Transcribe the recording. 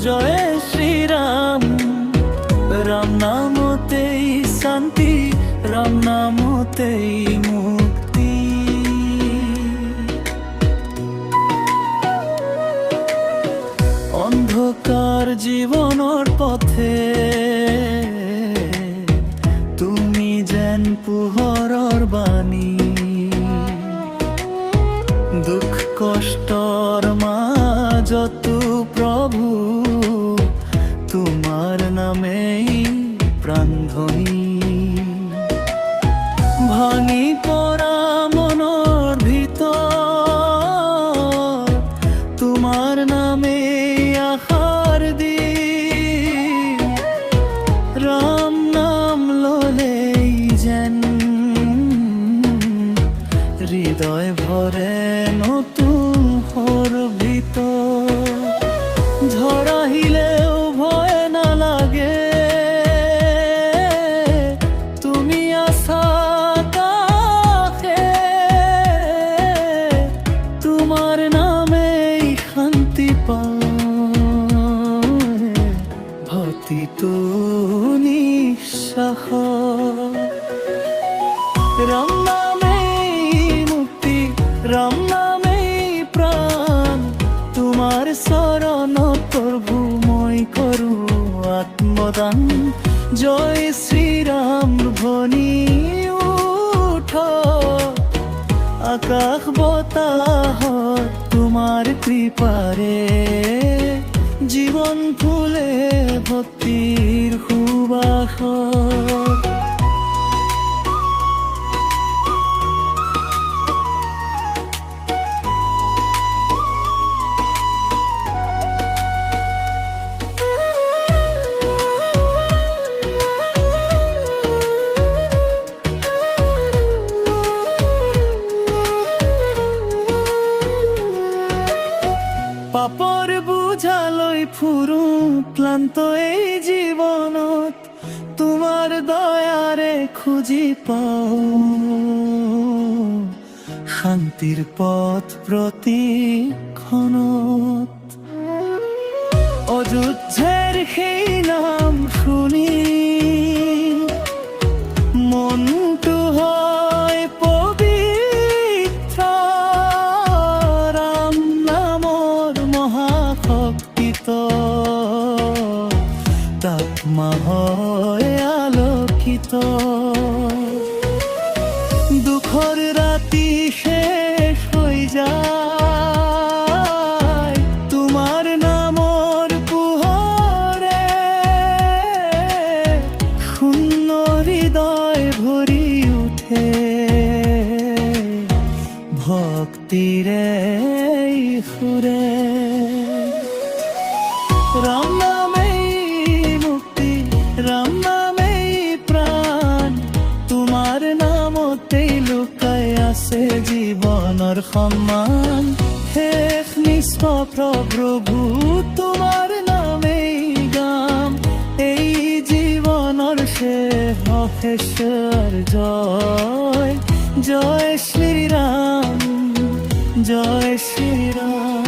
জয় শ্রীরাম। রাম নামতেই শান্তি, রাম নামতেই মুক্তি। অন্ধকার জীবনের পথে তুমি যেন পোহৰৰ বাণী। দুখ কষ্টৰ মাজতো প্ৰভু তোমাৰ নামেই প্ৰাণধ্বনি। ভাঙি পৰা মনৰ ভিতৰ তোমাৰ নামেই আশাৰ দিন। ৰাম নাম ললেই যেন হৃদয় ভরে নতুন সৰ্বিত। ঝড় আহিলেও ভয় নালাগে, তুমি আছা কাষে। তোমাৰ নামেই শান্তি পায় প্ৰতিটো নিশ্বাস। ৰাম নামেই মুক্তি, ৰাম নামেই প্ৰাণ। তোমাৰ চৰণত প্ৰভু মই কৰোঁ আত্মদান। জয় শ্ৰীৰাম ধ্বনি উঠ, আকাশ বতাহত তোমাৰ কৃপাৰে জীৱন ফুলে ভক্তিৰ সুবাসত। পাপৰ বোজা লৈ ফুৰো ক্লান্ত এই জীৱনত, তোমাৰ দয়াৰে খুজি পাওঁ শান্তিৰ পথ প্ৰতিক্ষণত। অযোধ্যাৰ সেই নাম শুনি মনটো হয় পবিত্ৰ। ৰাম নামৰ মহাশক্তিত তাত্মা হয় আলোকিত। দুখৰ ৰাতি শেষ হৈ যায় তোমাৰ নামৰ পোহৰে। শূন্য হৃদয় ভৰি উঠে ভক্তিৰে সুৰে। ৰাম নামেই মুক্তি, ৰাম নামেই প্ৰাণ। তোমাৰ নামতেই লুকাই আছে জীৱনৰ সন্মান। শেষ নিষ্পাপ প্ৰভু তোমাৰ নামেই গাম। এই জীৱনৰ শেষৰ জয়। জয় শ্ৰীৰাম, জয় শ্ৰীৰাম।